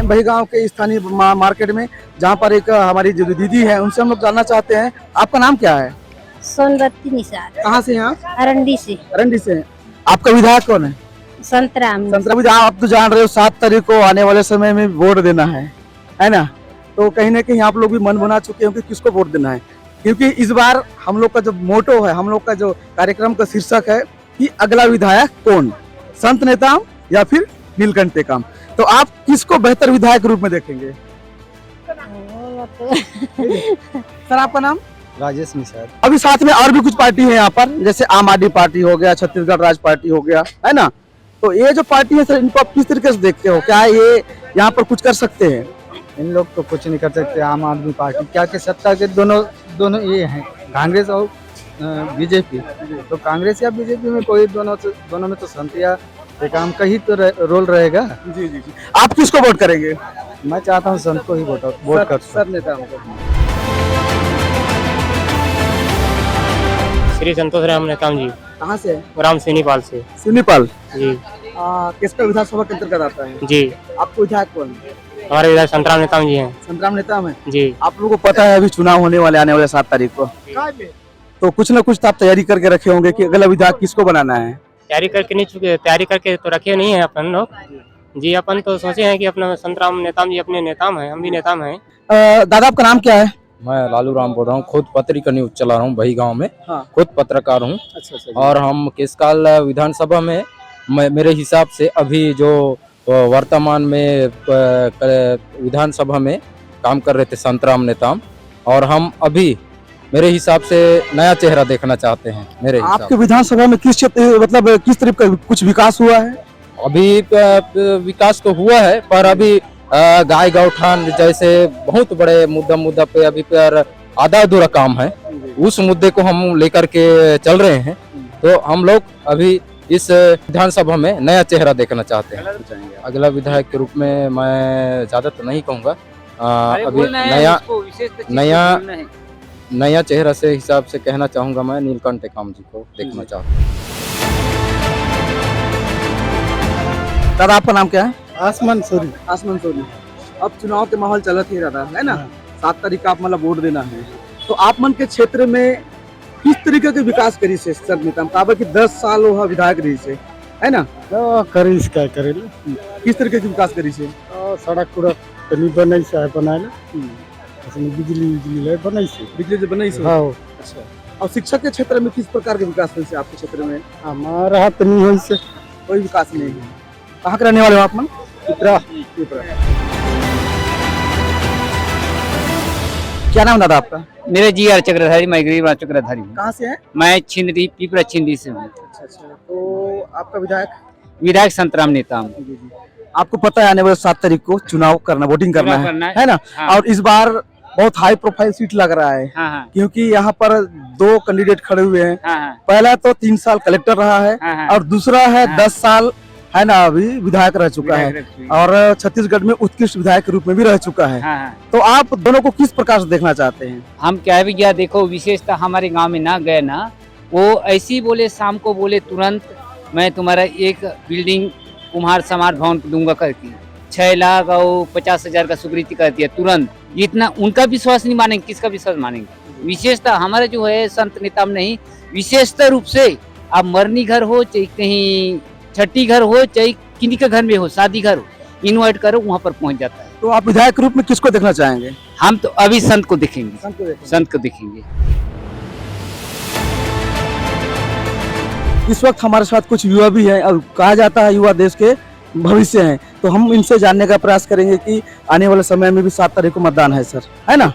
वही गांव के स्थानीय मार्केट में, जहां पर एक हमारी जो दीदी है, उनसे हम लोग जानना चाहते हैं, आपका नाम क्या है? सोनबत्ती निषाद, कहाँ से हैं आप? अरंडी से। अरंडी से हैं। आपका विधायक कौन है? संतराम। संतरा विधायक। आप तो जान रहे हो 7 तारीख को आने वाले समय में वोट देना है ना? तो कहीं ना कहीं आप लोग भी मन बना चुके हो कि किसको वोट देना है, क्योंकि इस बार हम लोग का जो मोटो है, हम लोग का जो कार्यक्रम का शीर्षक है कि अगला विधायक कौन, संत नेताम या फिर नीलकंठ टेकाम। तो आप किसको बेहतर विधायक रूप में देखेंगे? सर आपका नाम? राजेश निषाद। अभी साथ में और भी कुछ पार्टी है यहाँ पर, जैसे आम आदमी पार्टी हो गया, छत्तीसगढ़ राज पार्टी हो गया, है ना? तो ये जो पार्टी है सर, इनको आप किस तरीके से देखते हो? क्या ये यहाँ पर कुछ कर सकते हैं? इन लोग तो कुछ नहीं कर सकते। आम आदमी पार्टी क्या के सत्ता के दोनों ये हैं, कांग्रेस और बीजेपी। तो कांग्रेस या बीजेपी में कोई दोनों में तो संत या टेकाम का ही तो रोल रहेगा। जी जी जी। आप किसको वोट करेंगे? मैं चाहता हूँ संत को ही वोट कर। सर नेता श्री संतोष राम नेताम जी। कहाँ से है? राम सिनीपाल से सिनीपाल जी। किसका विधानसभा के अंतर्गत आता है जी। आपको विधायक कौन है? हमारे विधायक संतराम नेताम जी हैं। संतराम नेताम है जी। आप लोगों को पता है अभी चुनाव होने वाले, आने वाले 7 तारीख को, तो कुछ ना कुछ तो आप तैयारी करके रखे होंगे कि अगला विधायक किसको बनाना है। तैयारी करके नहीं चुके, तैयारी करके तो रखे नहीं है अपन लोग जी। अपन तो सोचे हैं कि अपना संतराम नेताम जी अपने नेताम हैं, हम भी नेताम हैं। दादा आपका नाम क्या है? मैं लालू राम बोल रहा हूँ, खुद पत्रिका न्यूज चला रहा हूँ वही गांव में। हाँ। खुद पत्रकार हूँ। अच्छा। और हम केसकाल विधानसभा में मेरे हिसाब से अभी जो वर्तमान में विधानसभा में काम कर रहे थे संतराम नेताम, और हम अभी मेरे हिसाब से नया चेहरा देखना चाहते हैं। मेरे हिसाब आपके विधानसभा में किस क्षेत्र, मतलब किस तरह का कुछ विकास हुआ है? अभी विकास तो हुआ है, पर अभी गाय गौठान जैसे बहुत बड़े मुद्दा पे अभी पर आधा अधूरा काम है। उस मुद्दे को हम लेकर के चल रहे हैं। तो हम लोग अभी इस विधानसभा में नया चेहरा देखना चाहते हैं। अगला विधायक के रूप में मैं ज्यादा तो नहीं कहूँगा, अभी नया चेहरा से हिसाब से कहना चाहूँगा। मैं नीलकंठ टेकाम जी को देखना चाहता हूँ। दादा आपका नाम क्या है? आसमान सूरी। आसमान सोनी। अब चुनाव के माहौल चलत ही रहा है ना? 7 तारीख का आप मतलब वोट देना है, तो आप मन के क्षेत्र में किस तरीके के विकास करी से सर नेता काबर की 10 साल वह विधायक रही से, है ना? तो करीस क्या करेले, किस तरीके की विकास करी से? सड़क उड़क तनी बनई से बनाए, उसमें बिजली ले बनई से, बिजली से बनई से। हाँ। अच्छा। और शिक्षा के क्षेत्र में किस प्रकार के विकास हुए से आपके क्षेत्र में? हमारा हाथ नहीं हुई से, कोई विकास नहीं है। कहाँ के रहने वाले हो आप मन? पिपरा। क्या नाम दादा आपका? मेरे जी आर चक्रधारी, मैं गरीब चक्रधारी हूँ। कहाँ से है? मैं छिंदी पिपरा छिंदी से हूँ। अच्छा। तो आपका विधायक संतराम नेताम। आपको पता है आने वाले 7 तारीख को चुनाव करना, वोटिंग करना है ना? हाँ। और इस बार बहुत हाई प्रोफाइल सीट लग रहा है। हाँ। क्योंकि यहाँ पर 2 कैंडिडेट खड़े हुए हैं। हाँ। पहला तो 3 साल कलेक्टर रहा है। हाँ। और दूसरा है 10 साल, है ना, अभी विधायक रह चुका है, और छत्तीसगढ़ में उत्कृष्ट विधायक के रूप में भी रह चुका है। हाँ। तो आप दोनों को किस प्रकार से देखना चाहते हैं? हम क्या भी गया देखो, विशेषता हमारे गांव में ना गए ना, वो ऐसी बोले, शाम को बोले तुरंत मैं तुम्हारा एक बिल्डिंग कुम्हार समार भवन दूंगा करके 6 लाख और 50,000 का स्वीकृति कर दिया तुरंत। इतना उनका विश्वास नहीं मानेंगे, किसका विश्वास मानेंगे? विशेषता हमारा जो है संत नेता में नहीं, विशेषता रूप से आप मरनी घर हो चाहे कहीं छठी घर हो चाहे किन्हीं का घर में हो, शादी घर हो, इनवाइट करो वहाँ पर पहुँच जाता है। तो आप विधायक के रूप में किसको देखना चाहेंगे? हम तो अभी संत को देखेंगे, संत को देखेंगे। इस वक्त हमारे साथ कुछ युवा भी हैं, और कहा जाता है युवा देश के भविष्य हैं। तो हम इनसे जानने का प्रयास करेंगे कि आने वाले समय में भी 7 तारीख को मतदान है सर, है ना?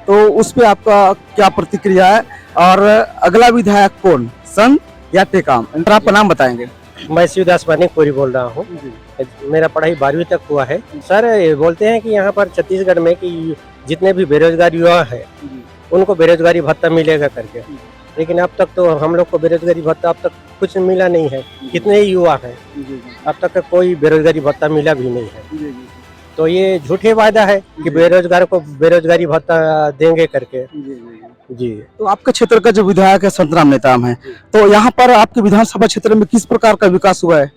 तो उस पे आपका क्या प्रतिक्रिया है, और अगला विधायक कौन, संत या टेकाम? आपका नाम बताएंगे। मैं शिवदास मानिकपुरी बोल रहा हूँ। मेरा पढ़ाई 12वीं तक हुआ है। सर बोलते हैं कि यहाँ पर छत्तीसगढ़ में कि जितने भी बेरोजगार युवा है उनको बेरोजगारी भत्ता मिलेगा करके, लेकिन अब तक तो हम लोग को बेरोजगारी भत्ता अब तक कुछ मिला नहीं है। कितने ही युवा हैं, अब तक कोई बेरोजगारी भत्ता मिला भी नहीं है। तो ये झूठे वायदा है कि बेरोजगार को बेरोजगारी भत्ता देंगे करके। जी तो आपके क्षेत्र का जो विधायक है संतराम नेताम है, तो यहाँ पर आपके विधानसभा क्षेत्र में किस प्रकार का विकास हुआ है?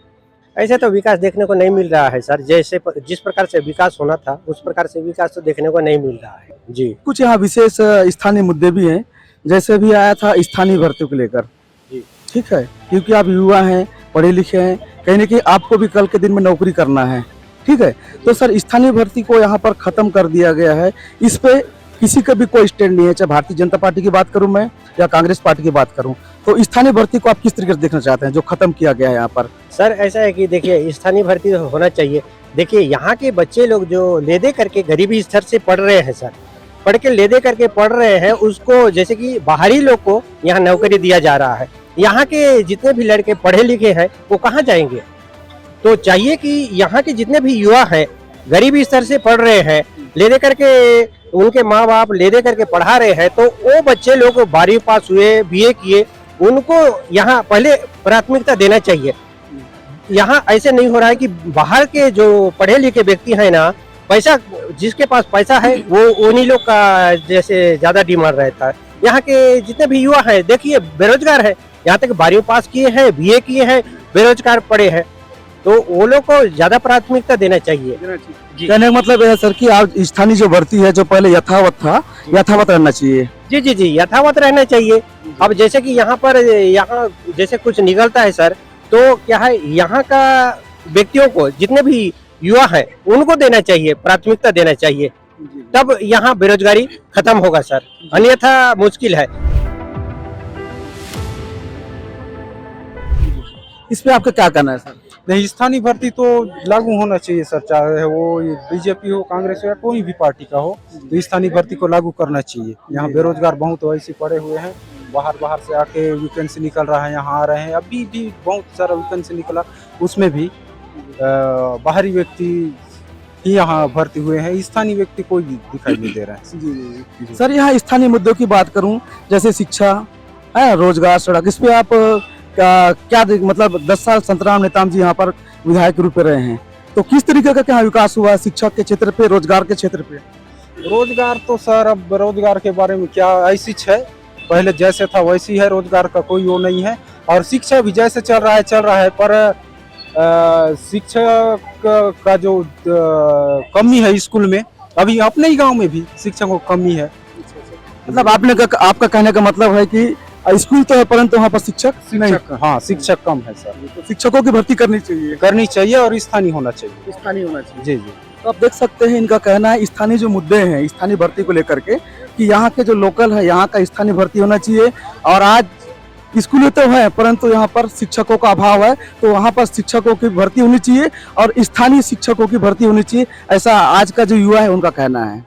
ऐसे तो विकास देखने को नहीं मिल रहा है सर, जैसे जिस प्रकार से विकास होना था उस प्रकार से विकास तो देखने को नहीं मिल रहा है। जी कुछ यहाँ विशेष स्थानीय मुद्दे भी हैं, जैसे भी आया था स्थानीय भर्ती को लेकर। जी। ठीक है, क्योंकि आप युवा हैं, पढ़े लिखे हैं, कहीं ना कहीं आपको भी कल के दिन में नौकरी करना है। ठीक है, तो सर स्थानीय भर्ती को यहाँ पर खत्म कर दिया गया है, इस पे किसी का भी कोई स्टैंड नहीं है, चाहे भारतीय जनता पार्टी की बात करूं मैं या कांग्रेस पार्टी की बात करूं। तो स्थानीय भर्ती को आप किस तरीके से देखना चाहते हैं जो खत्म किया गया है यहाँ पर? सर ऐसा है कि देखिए स्थानीय भर्ती होना चाहिए। देखिए यहाँ के बच्चे लोग जो ले दे करके गरीबी स्तर से पढ़ रहे हैं सर, पढ़ के ले दे करके पढ़ रहे हैं, उसको जैसे कि बाहरी लोग को यहाँ नौकरी दिया जा रहा है। यहाँ के जितने भी लड़के पढ़े लिखे हैं वो कहाँ जाएंगे? तो चाहिए कि यहाँ के जितने भी युवा हैं गरीबी स्तर से पढ़ रहे हैं, ले दे करके उनके माँ बाप ले दे करके पढ़ा रहे हैं, तो वो बच्चे लोग 12वीं पास हुए, बीए किए, उनको यहाँ पहले प्राथमिकता देना चाहिए। यहाँ ऐसे नहीं हो रहा है कि बाहर के जो पढ़े लिखे व्यक्ति हैं ना, पैसा जिसके पास पैसा है वो उन्हीं लोग का जैसे ज्यादा डिमांड रहता है। यहाँ के जितने भी युवा हैं देखिए बेरोजगार है, यहाँ तक 12वीं पास किए हैं, बीए किए हैं, बेरोजगार पड़े हैं, तो वो लोग को ज्यादा प्राथमिकता देना चाहिए। कहने का मतलब यह है सर कि आप स्थानीय जो भर्ती है जो पहले यथावत था, यथावत रहना चाहिए। जी जी जी, यथावत रहना चाहिए। अब जैसे कि यहाँ जैसे कुछ निकलता है सर, तो क्या है यहाँ का व्यक्तियों को जितने भी युवा हैं उनको देना चाहिए, प्राथमिकता देना चाहिए, तब यहाँ बेरोजगारी खत्म होगा सर, अन्यथा मुश्किल है। इस पे आपका क्या कहना है सर? नहीं, स्थानीय भर्ती तो लागू होना चाहिए सर, चाहे वो बीजेपी हो, कांग्रेस हो या कोई भी पार्टी का हो, तो स्थानीय भर्ती को लागू करना चाहिए। यहाँ बेरोजगार बहुत वैसे पड़े हुए हैं, बाहर से आके वैकेंसी निकल रहा है, यहाँ आ रहे हैं, अभी भी बहुत सारा वैकेंसी निकला, उसमें भी बाहरी व्यक्ति ही यहाँ भर्ती हुए हैं, स्थानीय व्यक्ति कोई दिखाई नहीं दे रहा है। जी। सर यहाँ स्थानीय मुद्दों की बात करूं, जैसे शिक्षा है, रोजगार, सड़क, इस पे आप क्या मतलब 10 साल संतराम नेताम जी यहाँ पर विधायक रूप में रहे हैं, तो किस तरीके का क्या विकास हुआ शिक्षा के क्षेत्र पे, रोजगार के क्षेत्र पे? रोजगार तो सर अब रोजगार के बारे में क्या, ऐसी है पहले जैसे था वैसी है, रोजगार का कोई वो नहीं है, और शिक्षा भी जैसे चल रहा है, पर शिक्षक का जो कमी है स्कूल में, अभी अपने ही गांव में भी शिक्षकों की कमी है। मतलब आपका कहने का मतलब है कि स्कूल तो है परंतु वहाँ पर शिक्षक नहीं। हाँ, शिक्षक कम है सर, तो शिक्षकों की भर्ती करनी चाहिए और स्थानीय होना चाहिए। स्थानीय होना चाहिए। जी जी। तो आप देख सकते हैं इनका कहना है स्थानीय जो मुद्दे हैं स्थानीय भर्ती को लेकर के, कि यहाँ के जो लोकल है यहाँ का स्थानीय भर्ती होना चाहिए, और आज स्कूल तो है परंतु यहाँ पर शिक्षकों का अभाव है, तो वहाँ पर शिक्षकों की भर्ती होनी चाहिए और स्थानीय शिक्षकों की भर्ती होनी चाहिए, ऐसा आज का जो युवा है उनका कहना है।